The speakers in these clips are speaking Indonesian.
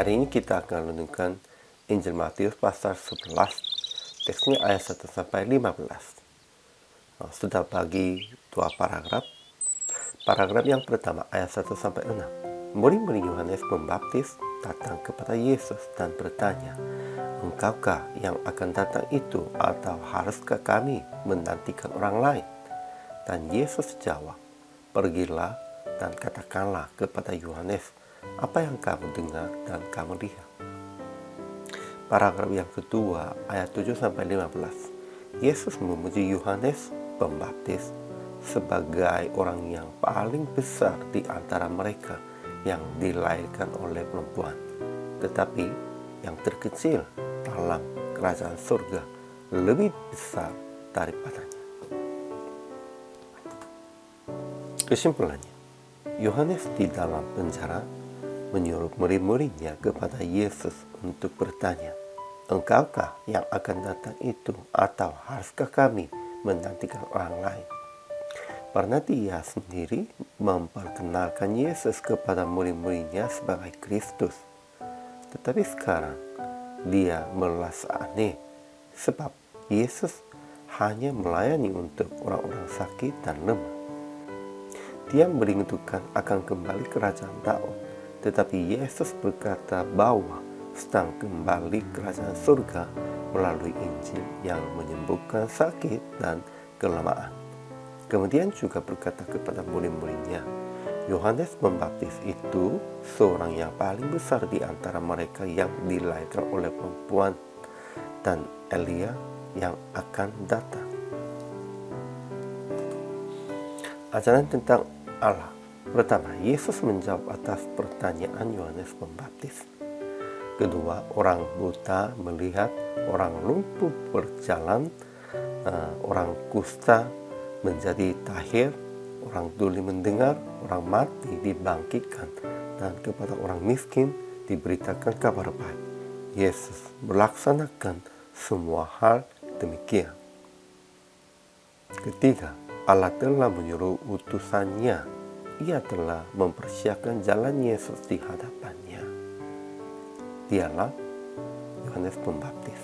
Hari ini kita akan renungkan Injil Matius pasal 11, teksnya ayat 1 sampai 15. Sudah bagi dua paragraf. Paragraf yang pertama ayat 1 sampai 6. Murid-murid Yohanes Pembaptis datang kepada Yesus dan bertanya, "Engkaukah yang akan datang itu, atau haruskah kami menantikan orang lain?" Dan Yesus jawab, "Pergilah dan katakanlah kepada Yohanes apa yang kamu dengar dan kamu lihat." Paragraf yang kedua ayat 7 sampai 15. Yesus memuji Yohanes Pembaptis sebagai orang yang paling besar di antara mereka yang dilahirkan oleh perempuan, tetapi yang terkecil dalam kerajaan surga lebih besar daripadanya. Kesimpulannya, Yohanes di dalam penjara menyuruh murid-muridnya kepada Yesus untuk bertanya, "Engkaukah yang akan datang itu, atau haruskah kami menantikan orang lain?" Karena dia sendiri memperkenalkan Yesus kepada murid-muridnya sebagai Kristus. Tetapi sekarang dia merasa aneh sebab Yesus hanya melayani untuk orang-orang sakit dan lemah. Dia merindukan akan kembali kerajaan Daud, tetapi Yesus berkata bahwa sedang kembali kerajaan surga melalui Injil yang menyembuhkan sakit dan kelemahan. Kemudian juga berkata kepada murid-muridnya, Yohanes Pembaptis itu seorang yang paling besar di antara mereka yang dilahirkan oleh perempuan, dan Elia yang akan datang. Ajaran tentang Allah. Pertama, Yesus menjawab atas pertanyaan Yohanes Pembaptis. Kedua, orang buta melihat, orang lumpuh berjalan, orang kusta menjadi tahir, orang tuli mendengar, orang mati dibangkitkan, dan kepada orang miskin diberitakan kabar baik. Yesus melaksanakan semua hal demikian. Ketiga, Allah telah menyuruh utusannya. Ia telah mempersiapkan jalan Yesus di hadapannya. Dialah Yohanes Pembaptis.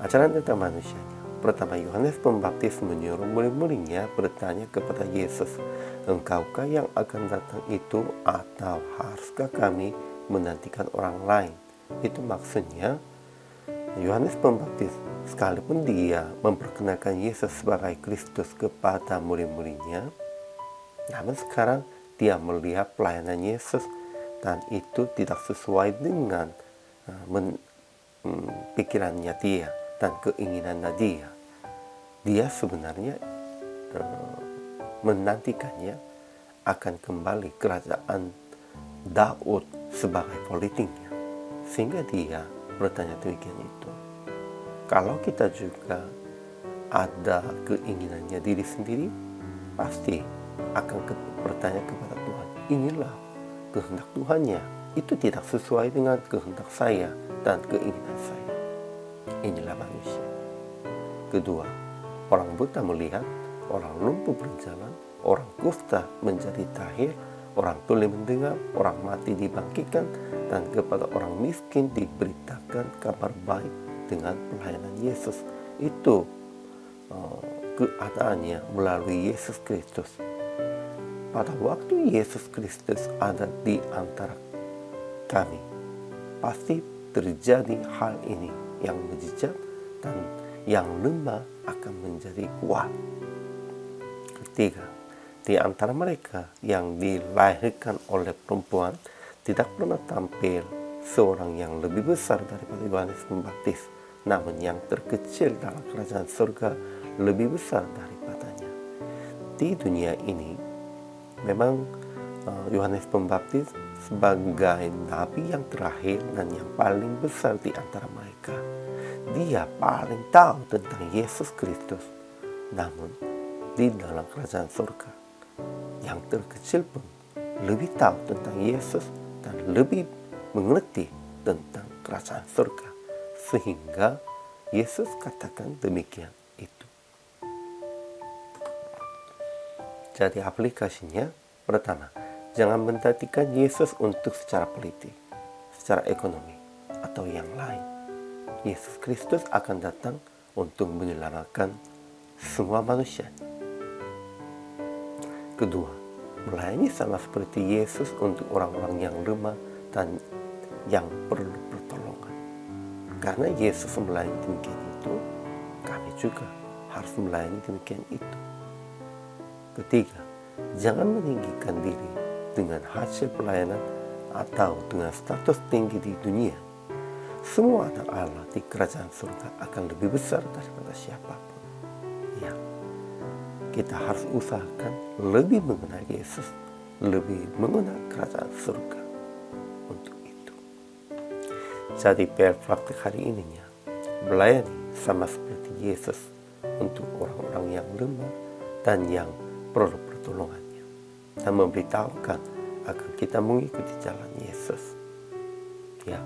Ajaran tentang manusianya. Pertama, Yohanes Pembaptis menyuruh murid-muridnya bertanya kepada Yesus, "Engkaukah yang akan datang itu, atau haruskah kami menantikan orang lain?" Itu maksudnya, Yohanes Pembaptis, sekalipun dia memperkenalkan Yesus sebagai Kristus kepada murid-muridnya, namun sekarang dia melihat pelayanan Yesus dan itu tidak sesuai dengan pikirannya dia dan keinginannya dia. Dia sebenarnya menantikannya akan kembali kerajaan Daud sebagai politiknya, sehingga dia bertanya demikian itu. Kalau kita juga ada keinginannya diri sendiri, pasti akan bertanya kepada Tuhan, "Inilah kehendak Tuhannya, itu tidak sesuai dengan kehendak saya dan keinginan saya." Inilah manusia. Kedua, orang buta melihat, orang lumpuh berjalan, orang kusta menjadi tahir, orang tuli mendengar, orang mati dibangkitkan, dan kepada orang miskin diberitakan kabar baik dengan pelayanan Yesus. Itu keadaannya melalui Yesus Kristus. Pada waktu Yesus Kristus ada di antara kami, pasti terjadi hal ini yang mujizat, dan yang lemah akan menjadi kuat. Ketiga, di antara mereka yang dilahirkan oleh perempuan tidak pernah tampil seorang yang lebih besar daripada Yohanes Pembaptis, namun yang terkecil dalam kerajaan surga lebih besar daripadanya. Di dunia ini memang Yohanes Pembaptis sebagai nabi yang terakhir dan yang paling besar di antara mereka. Dia paling tahu tentang Yesus Kristus. Namun di dalam kerajaan surga, yang terkecil pun lebih tahu tentang Yesus dan lebih mengerti tentang kerajaan surga, sehingga Yesus katakan demikian itu. Jadi aplikasinya, pertama, Jangan menantikan Yesus untuk secara politik, secara ekonomi, atau yang lain. Yesus Kristus akan datang untuk menyelamatkan semua manusia. Kedua, melayani sama seperti Yesus untuk orang-orang yang lemah dan yang perlu pertolongan. Karena Yesus melayani demikian itu, kami juga harus melayani demikian itu. Ketiga, jangan meninggikan diri dengan hasil pelayanan atau dengan status tinggi di dunia. Semua anak Allah di kerajaan surga akan lebih besar daripada siapapun. Ya, kita harus usahakan lebih mengenal Yesus, lebih mengenal kerajaan surga untuk itu. Jadi PR praktik hari ininya, melayani sama seperti Yesus untuk orang-orang yang lemah dan yang perlu pertolongannya, dan memberitahukan agar kita mengikuti jalan Yesus. Ya,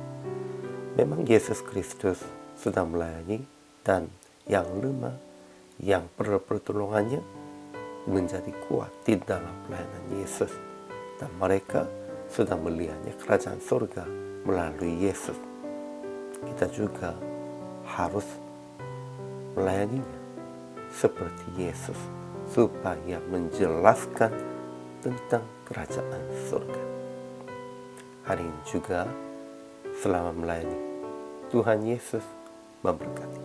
memang Yesus Kristus sudah melayani dan yang lemah, yang perlu pertolongannya menjadi kuat di dalam pelayanan Yesus, dan mereka sudah melihatnya kerajaan surga melalui Yesus. Kita juga harus melayaninya seperti Yesus supaya menjelaskan tentang kerajaan surga. Hari ini juga selama melayani, Tuhan Yesus memberkati.